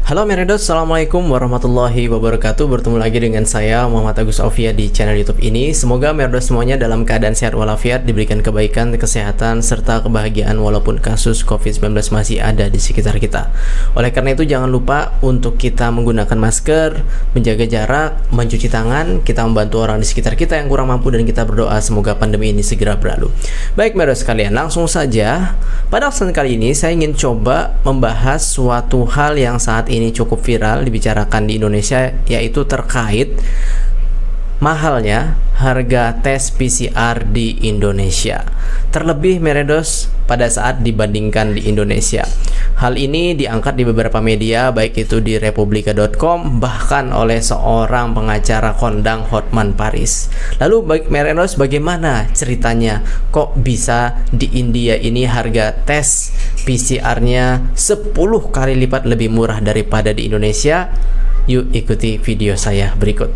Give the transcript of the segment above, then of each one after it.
Halo Meredos, Assalamualaikum warahmatullahi wabarakatuh. Bertemu lagi dengan saya Muhammad Agus Aufia di channel YouTube ini. Semoga Meredos semuanya dalam keadaan sehat walafiat, diberikan kebaikan, kesehatan, serta kebahagiaan walaupun kasus COVID-19 masih ada di sekitar kita. Oleh karena itu jangan lupa untuk kita menggunakan masker, menjaga jarak, mencuci tangan, kita membantu orang di sekitar kita yang kurang mampu, dan kita berdoa semoga pandemi ini segera berlalu. Baik Meredos sekalian, langsung saja. Pada kesempatan kali ini saya ingin coba membahas suatu hal yang saat ini cukup viral dibicarakan di Indonesia, yaitu terkait mahalnya harga tes PCR di Indonesia. Terlebih Meredos pada saat dibandingkan di Indonesia. Hal ini diangkat di beberapa media, baik itu di republika.com, bahkan oleh seorang pengacara kondang Hotman Paris. Lalu Meredos, bagaimana ceritanya? Kok bisa di India ini harga tes PCR-nya 10 kali lipat lebih murah daripada di Indonesia? Yuk ikuti video saya berikut.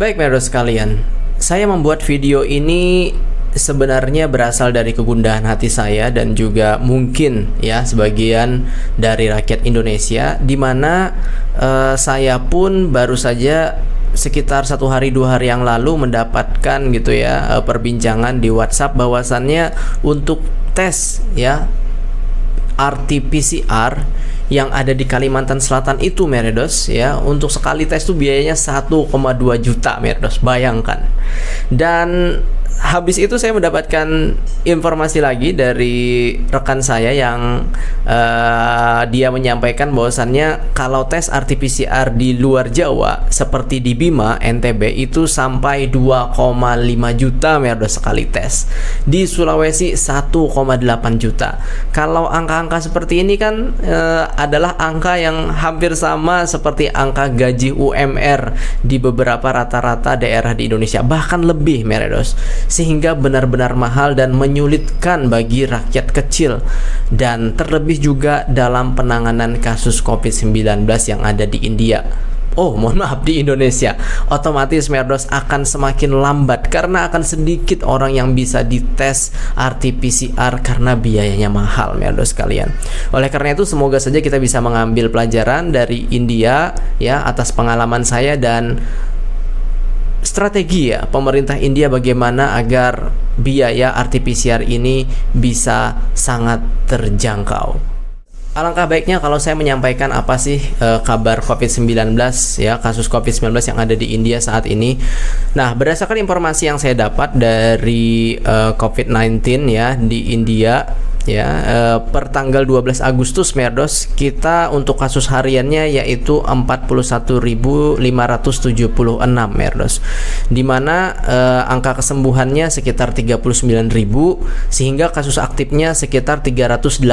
Baik Meredos sekalian, saya membuat video ini sebenarnya berasal dari kegundahan hati saya dan juga mungkin ya sebagian dari rakyat Indonesia, di mana saya pun baru saja sekitar 1 hari 2 hari yang lalu mendapatkan gitu ya perbincangan di WhatsApp bahwasannya untuk tes ya RT-PCR yang ada di Kalimantan Selatan itu Meredos ya, untuk sekali tes itu biayanya 1,2 juta Meredos, bayangkan. Dan habis itu saya mendapatkan informasi lagi dari rekan saya yang dia menyampaikan bahwasannya kalau tes RT-PCR di luar Jawa seperti di Bima, NTB itu sampai 2,5 juta Meredos sekali tes. Di Sulawesi 1,8 juta. Kalau angka-angka seperti ini kan adalah angka yang hampir sama seperti angka gaji UMR di beberapa rata-rata daerah di Indonesia, bahkan lebih Meredos, sehingga benar-benar mahal dan menyulitkan bagi rakyat kecil, dan terlebih juga dalam penanganan kasus COVID-19 yang ada di India. Oh, mohon maaf, di Indonesia. Otomatis Meredos akan semakin lambat karena akan sedikit orang yang bisa dites RT-PCR karena biayanya mahal Meredos sekalian. Oleh karena itu semoga saja kita bisa mengambil pelajaran dari India ya, atas pengalaman saya dan strategi ya pemerintah India bagaimana agar biaya RT-PCR ini bisa sangat terjangkau. Alangkah baiknya kalau saya menyampaikan apa sih kabar COVID-19 ya, kasus COVID-19 yang ada di India saat ini. Nah, berdasarkan informasi yang saya dapat dari COVID-19 ya di India ya, per tanggal 12 Agustus Meredos, kita untuk kasus hariannya yaitu 41.576 Meredos, dimana angka kesembuhannya sekitar 39.000, sehingga kasus aktifnya sekitar 382.000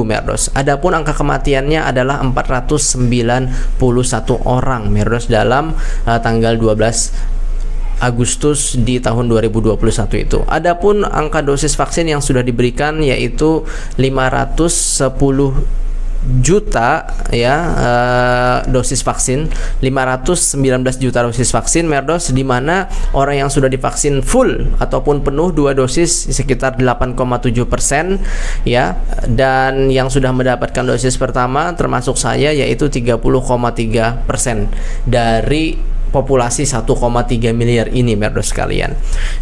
Meredos. Adapun angka kematiannya adalah 491 orang Meredos dalam tanggal 12 Agustus di tahun 2021 itu. Adapun angka dosis vaksin yang sudah diberikan yaitu 510 juta ya dosis vaksin, 519 juta dosis vaksin Meredos, di mana orang yang sudah divaksin full ataupun penuh 2 dosis sekitar 8,7% ya, dan yang sudah mendapatkan dosis pertama termasuk saya yaitu 30,3% dari populasi 1,3 miliar ini Meredos sekalian.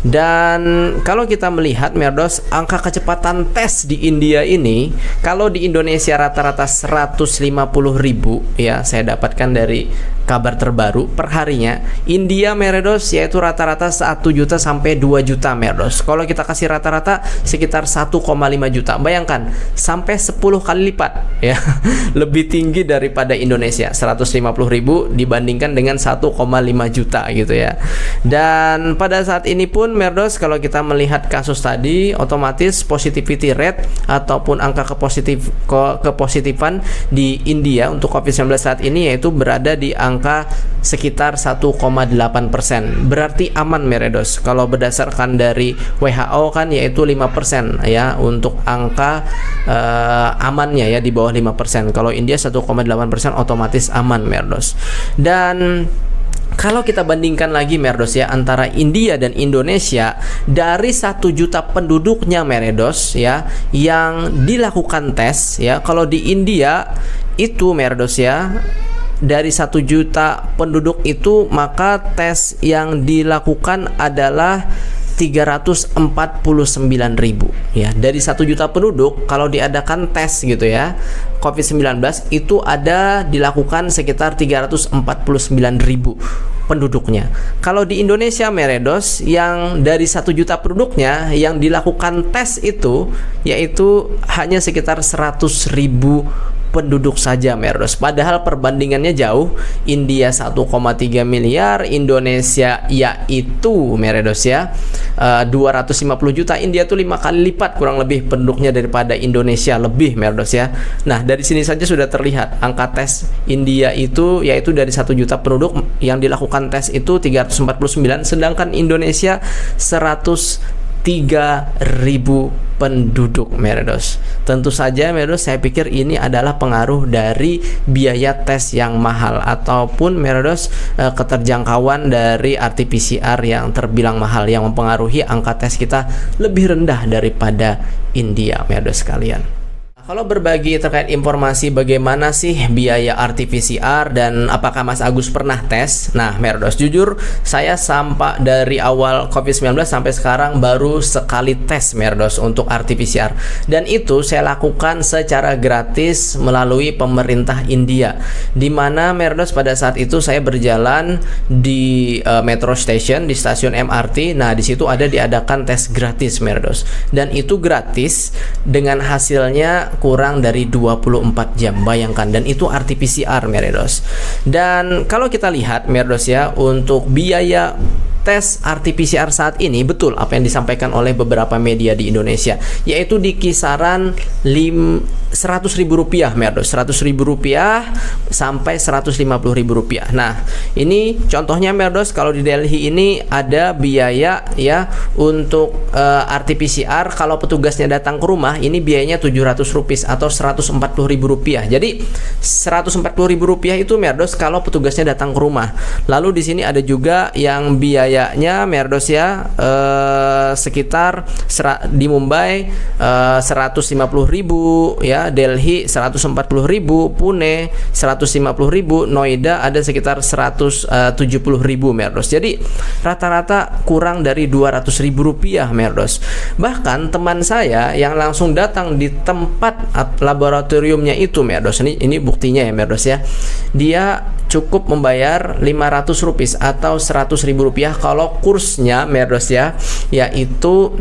Dan kalau kita melihat Meredos, angka kecepatan tes di India ini, kalau di Indonesia rata-rata 150.000 ya, saya dapatkan dari kabar terbaru per harinya. India Meredos yaitu rata-rata 1 juta sampai 2 juta Meredos. Kalau kita kasih rata-rata sekitar 1,5 juta. Bayangkan sampai 10 kali lipat ya. Lebih tinggi daripada Indonesia, 150.000 dibandingkan dengan 1,5 juta gitu ya. Dan pada saat ini pun Meredos, kalau kita melihat kasus tadi, otomatis positivity rate ataupun angka kepositifan di India untuk COVID-19 saat ini yaitu berada di angka sekitar 1,8%. Berarti aman Meredos. Kalau berdasarkan dari WHO kan yaitu 5% ya untuk angka amannya ya, di bawah 5%. Kalau India 1,8% otomatis aman Meredos. Dan Kalau kita bandingkan lagi Meredos ya, antara India dan Indonesia, dari 1 juta penduduknya Meredos ya yang dilakukan tes ya, kalau di India itu Merdos ya, dari 1 juta penduduk itu, maka tes yang dilakukan adalah 349.000 ya. Dari 1 juta penduduk kalau diadakan tes gitu ya, COVID-19 itu ada dilakukan sekitar 349.000 penduduknya. Kalau di Indonesia Meredos, yang dari 1 juta penduduknya yang dilakukan tes itu yaitu hanya sekitar 100.000 penduduk saja Meredos. Padahal perbandingannya jauh. India 1,3 miliar, Indonesia yaitu Meredos ya 250 juta. India tuh 5 kali lipat kurang lebih penduduknya daripada Indonesia lebih Meredos ya. Nah, dari sini saja sudah terlihat angka tes India itu yaitu dari 1 juta penduduk yang dilakukan tes itu 349, sedangkan Indonesia 103.000 penduduk Meredos. Tentu saja Meredos, saya pikir ini adalah pengaruh dari biaya tes yang mahal ataupun Meredos keterjangkauan dari RT-PCR yang terbilang mahal yang mempengaruhi angka tes kita lebih rendah daripada India Meredos sekalian. Kalau berbagi terkait informasi bagaimana sih biaya RT-PCR dan apakah Mas Agus pernah tes? Nah, Meredos, jujur saya sampai dari awal COVID-19 sampai sekarang baru sekali tes Meredos untuk RT-PCR, dan itu saya lakukan secara gratis melalui pemerintah India, di mana Meredos pada saat itu saya berjalan di metro station, di stasiun MRT. Nah, di situ ada diadakan tes gratis Meredos, dan itu gratis dengan hasilnya kurang dari 24 jam, bayangkan, dan itu RT-PCR Meredos. Dan kalau kita lihat Meredos ya, untuk biaya tes RT-PCR saat ini, betul apa yang disampaikan oleh beberapa media di Indonesia, yaitu di kisaran 100.000 rupiah Meredos, 100.000 rupiah sampai 150.000 rupiah. Nah, ini contohnya Meredos, kalau di Delhi ini ada biaya ya untuk RT-PCR, kalau petugasnya datang ke rumah ini biayanya 700 rupiah atau 140.000 rupiah. Jadi 140.000 rupiah itu Meredos kalau petugasnya datang ke rumah. Lalu di sini ada juga yang biayanya Meredos ya sekitar di Mumbai 150.000 ya, Delhi 140.000, Pune 150.000, Noida ada sekitar 170.000 Meredos. Jadi rata-rata kurang dari 200.000 rupiah Meredos. Bahkan teman saya yang langsung datang di tempat laboratoriumnya itu Meredos, ini buktinya ya Meredos ya, dia cukup membayar 500 rupiah atau 100.000 rupiah kalau kursnya Meredos ya, yaitu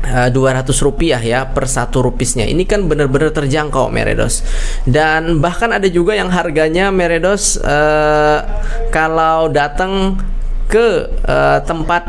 200 rupiah ya per 1 rupisnya. Ini kan benar-benar terjangkau Meredos. Dan bahkan ada juga yang harganya Meredos kalau datang ke tempat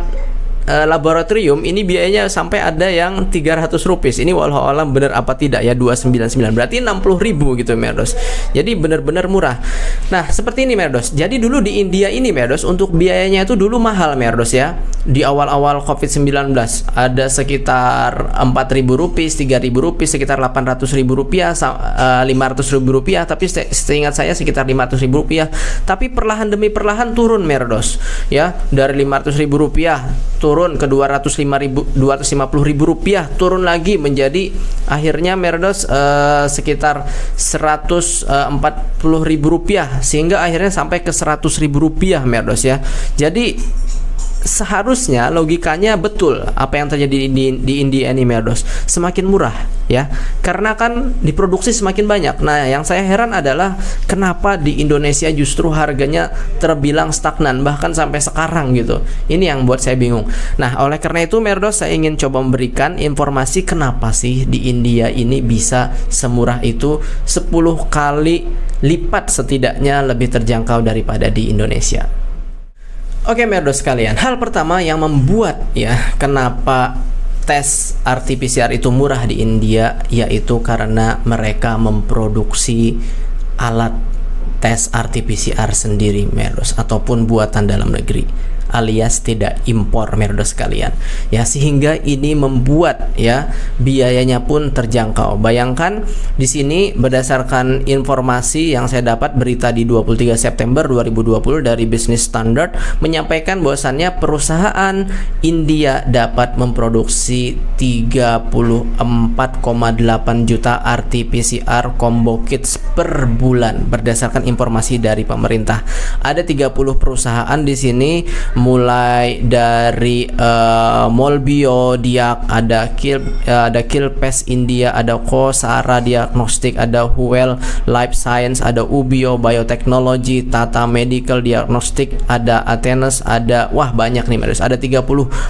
laboratorium ini biayanya sampai ada yang 300 rupiah. Ini walau alam benar apa tidak ya, 299 berarti 60.000 gitu Meredos. Jadi benar-benar murah. Nah, seperti ini Meredos. Jadi dulu di India ini Meredos, untuk biayanya itu dulu mahal Meredos ya. Di awal-awal COVID-19 ada sekitar 4.000 rupiah, 3.000 rupiah, sekitar 800.000 rupiah, 500.000 rupiah, tapi seingat saya sekitar 500.000 rupiah. Tapi perlahan demi perlahan turun Meredos ya, dari 500.000 rupiah turun ke 250.000 rupiah, turun lagi menjadi akhirnya Meredos sekitar 140.000 rupiah, sehingga akhirnya sampai ke 100.000 rupiah Meredos ya. Jadi seharusnya logikanya betul apa yang terjadi di India ini Meredos, semakin murah ya, karena kan diproduksi semakin banyak. Nah, yang saya heran adalah kenapa di Indonesia justru harganya terbilang stagnan bahkan sampai sekarang gitu. Ini yang buat saya bingung. Nah, oleh karena itu Meredos, saya ingin coba memberikan informasi kenapa sih di India ini bisa semurah itu, 10 kali lipat setidaknya lebih terjangkau daripada di Indonesia. Oke Meredos sekalian, hal pertama yang membuat ya kenapa tes RT-PCR itu murah di India, yaitu karena mereka memproduksi alat tes RT-PCR sendiri Meredos, ataupun buatan dalam negeri. alias tidak impor merdos sekalian. Ya, sehingga ini membuat ya biayanya pun terjangkau. Bayangkan di sini berdasarkan informasi yang saya dapat, berita di 23 September 2020 dari Business Standard menyampaikan bahwasannya perusahaan India dapat memproduksi 34,8 juta RT-PCR combo kits per bulan berdasarkan informasi dari pemerintah. Ada 30 perusahaan di sini, mulai dari Molbio, Diak, ada Kilpes India, ada Kosara Diagnostik, ada Huel Life Science, ada Ubio Biotechnology, Tata Medical Diagnostic, ada Athenes, ada banyak nih merdos, ada 30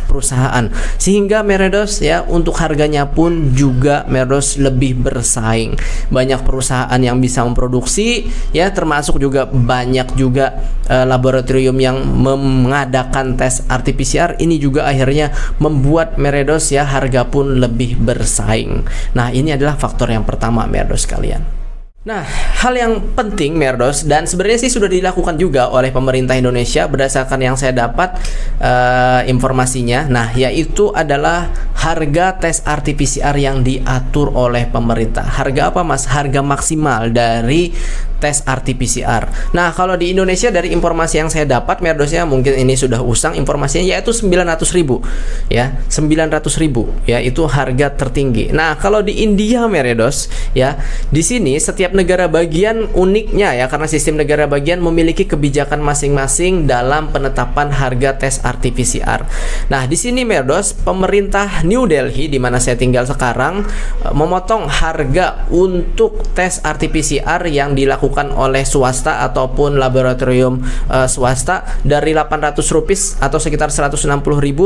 perusahaan. Sehingga merdos ya untuk harganya pun juga merdos lebih bersaing. Banyak perusahaan yang bisa memproduksi ya, termasuk juga banyak juga laboratorium yang mengadakan tes RT-PCR. Ini juga akhirnya membuat merdos ya harga pun lebih bersaing. Nah, ini adalah faktor yang pertama merdos kalian. Nah, hal yang penting merdos, dan sebenarnya sih sudah dilakukan juga oleh pemerintah Indonesia berdasarkan yang saya dapat informasinya. Nah, yaitu adalah harga tes RT-PCR yang diatur oleh pemerintah. Harga apa mas? Harga maksimal dari tes RT-PCR. Nah, kalau di Indonesia dari informasi yang saya dapat merdosnya, mungkin ini sudah usang informasinya, yaitu 900.000 ya, 900.000 ya, itu harga tertinggi. Nah, kalau di India merdos ya, di sini setiap negara bagian uniknya ya, karena sistem negara bagian memiliki kebijakan masing-masing dalam penetapan harga tes RT-PCR. Nah, di sini merdos pemerintah New Delhi di mana saya tinggal sekarang memotong harga untuk tes RT-PCR yang dilakukan oleh swasta ataupun laboratorium swasta dari 800 rupiah atau sekitar 160.000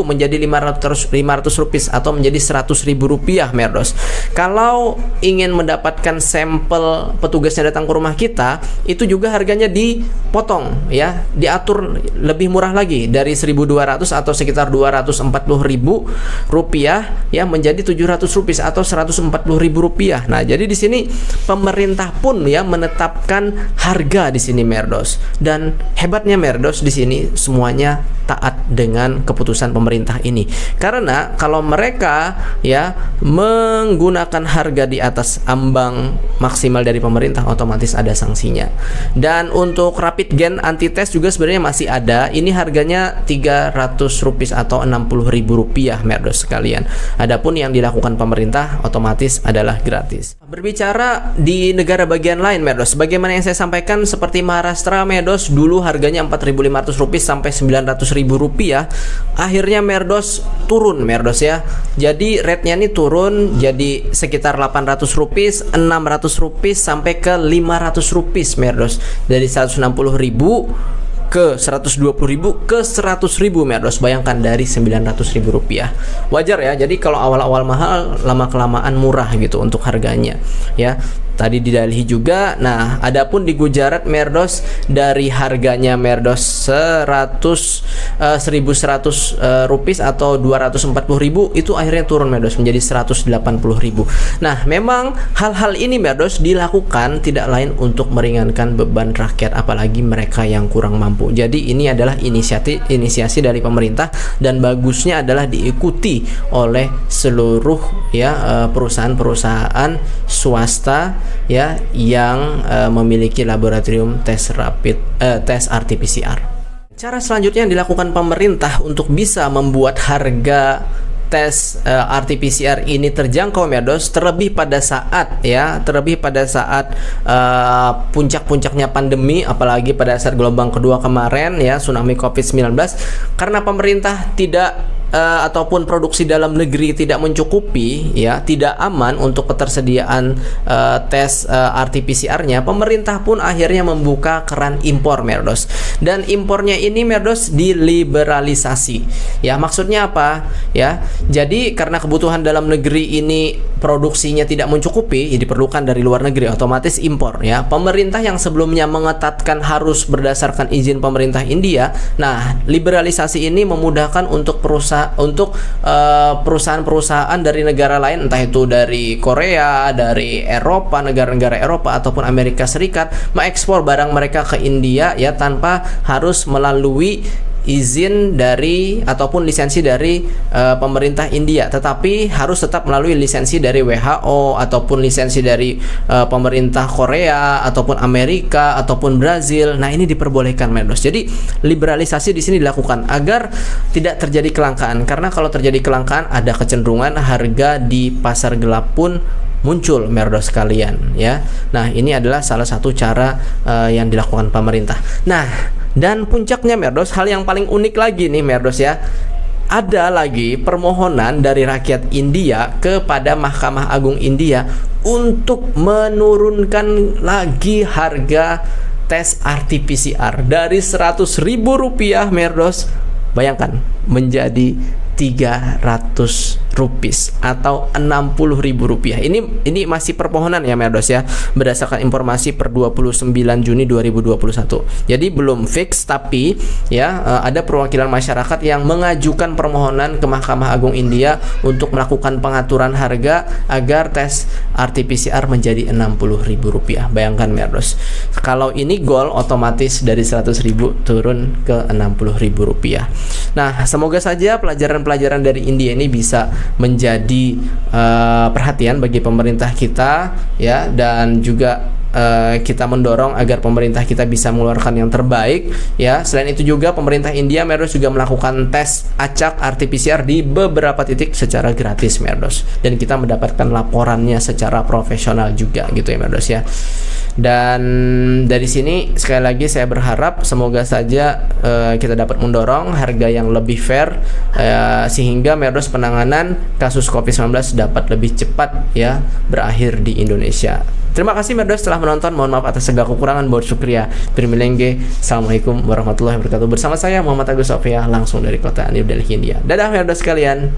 menjadi 500 rupiah atau menjadi 100.000 rupiah merdos. Kalau ingin mendapatkan sampel, petugasnya datang ke rumah kita, itu juga harganya dipotong ya, diatur lebih murah lagi dari 1.200 atau sekitar 240.000 rupiah ya menjadi 700 rupiah atau 140.000 rupiah. Nah, jadi di sini pemerintah pun ya menetapkan harga di sini merdos, dan hebatnya merdos di sini semuanya taat dengan keputusan pemerintah ini. Karena kalau mereka ya menggunakan harga di atas ambang maksimal dari pemerintah, otomatis ada sanksinya. Dan untuk rapid gen anti-test juga sebenarnya masih ada. Ini harganya 300 rupiah atau 60.000 rupiah merdos sekalian. Adapun yang dilakukan pemerintah otomatis adalah gratis. Berbicara di negara bagian lain merdos, bagaimana yang saya sampaikan, seperti Maharashtra merdos dulu harganya 4.500 rupiah sampai 900.000 rupiah, akhirnya merdos turun merdos ya. Jadi rate-nya ini turun jadi sekitar 800 rupiah, 600 rupiah sampai ke 500 rupiah merdos, dari 160.000 ke 120.000 ke 100.000 merdos. Bayangkan dari 900.000 rupiah. Wajar ya, jadi kalau awal-awal mahal, lama-kelamaan murah gitu untuk harganya ya. Tadi di Delhi juga. Nah, adapun di Gujarat merdos dari harganya merdos 1.100 rupiah atau 240.000 itu akhirnya turun merdos menjadi 180.000. Nah, memang hal-hal ini merdos dilakukan tidak lain untuk meringankan beban rakyat, apalagi mereka yang kurang mampu. Jadi ini adalah inisiasi dari pemerintah, dan bagusnya adalah diikuti oleh seluruh ya perusahaan-perusahaan swasta ya yang memiliki laboratorium tes RT-PCR. Cara selanjutnya yang dilakukan pemerintah untuk bisa membuat harga tes RT-PCR ini terjangkau merdos, terlebih pada saat puncak-puncaknya pandemi, apalagi pada saat gelombang kedua kemarin ya, tsunami COVID-19, karena pemerintah ataupun produksi dalam negeri tidak mencukupi ya, tidak aman untuk ketersediaan tes RT-PCR-nya, pemerintah pun akhirnya membuka keran impor merdos, dan impornya ini merdos diliberalisasi ya. Maksudnya apa ya? Jadi karena kebutuhan dalam negeri ini produksinya tidak mencukupi, ya diperlukan dari luar negeri, otomatis impor ya. Pemerintah yang sebelumnya mengetatkan harus berdasarkan izin pemerintah India, nah liberalisasi ini memudahkan untuk perusahaan-perusahaan dari negara lain, entah itu dari Korea, dari Eropa, negara-negara Eropa ataupun Amerika Serikat, mengekspor barang mereka ke India ya tanpa harus melalui izin dari ataupun lisensi dari pemerintah India, tetapi harus tetap melalui lisensi dari WHO ataupun lisensi dari pemerintah Korea ataupun Amerika ataupun Brazil. Nah, ini diperbolehkan, Merdos. Jadi liberalisasi di sini dilakukan agar tidak terjadi kelangkaan, karena kalau terjadi kelangkaan ada kecenderungan harga di pasar gelap pun muncul, Merdos sekalian ya. Nah, ini adalah salah satu cara yang dilakukan pemerintah. Nah, dan puncaknya, Merdos, hal yang paling unik lagi nih, Merdos ya. Ada lagi permohonan dari rakyat India kepada Mahkamah Agung India untuk menurunkan lagi harga tes RT-PCR dari Rp100.000, Merdos. Bayangkan, menjadi Rp300 atau Rp60.000. Ini masih permohonan ya, Merdos ya, berdasarkan informasi per 29 Juni 2021. Jadi belum fix, tapi ya ada perwakilan masyarakat yang mengajukan permohonan ke Mahkamah Agung India untuk melakukan pengaturan harga agar tes RT-PCR menjadi Rp60.000. Bayangkan, Merdos, kalau ini goal otomatis dari Rp100.000 turun ke Rp60.000. Nah, semoga saja pelajaran dari India ini bisa menjadi perhatian bagi pemerintah kita ya, dan juga kita mendorong agar pemerintah kita bisa mengeluarkan yang terbaik ya. Selain itu juga pemerintah India, Merdos, juga melakukan tes acak RT-PCR di beberapa titik secara gratis, Merdos, dan kita mendapatkan laporannya secara profesional juga gitu ya, Merdos ya. Dan dari sini sekali lagi saya berharap semoga saja kita dapat mendorong harga yang lebih fair sehingga, Merdos, penanganan kasus COVID-19 dapat lebih cepat ya berakhir di Indonesia. Terima kasih, Merdos, telah menonton. Mohon maaf atas segala kekurangan. Bahwa syukriya. Birmilenge. Assalamualaikum warahmatullahi wabarakatuh. Bersama saya Muhammad Agus Sofia, langsung dari kota New Delhi, India. Dadah, Merdos sekalian.